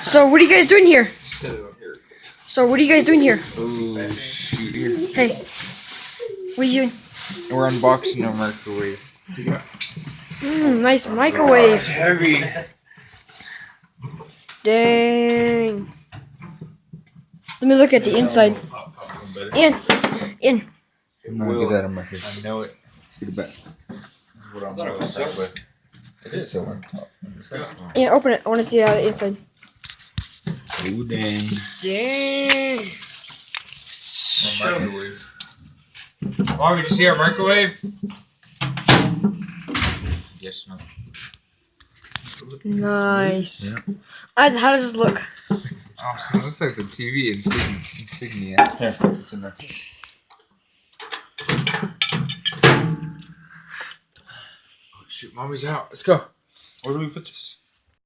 So what are you guys doing here? Set it up here. So what are you guys doing here? Oh, shoot here. Hey, what are you doing? We're unboxing a microwave. Nice microwave. It's heavy. Dang. Let me look at the inside. In. I'm not get that on my face. I know it. Let's get it back. What I'm going with. Is it So on top. Yeah, open it. I want to see the inside. Ooh, dang. Dang. My microwave. Mom, did you see our microwave? Yes, no. Nice. Yeah. How does this look? Oh, so it looks like the TV insignia. Here, it's in there. Oh, shoot, Mommy's out. Let's go. Where do we put this?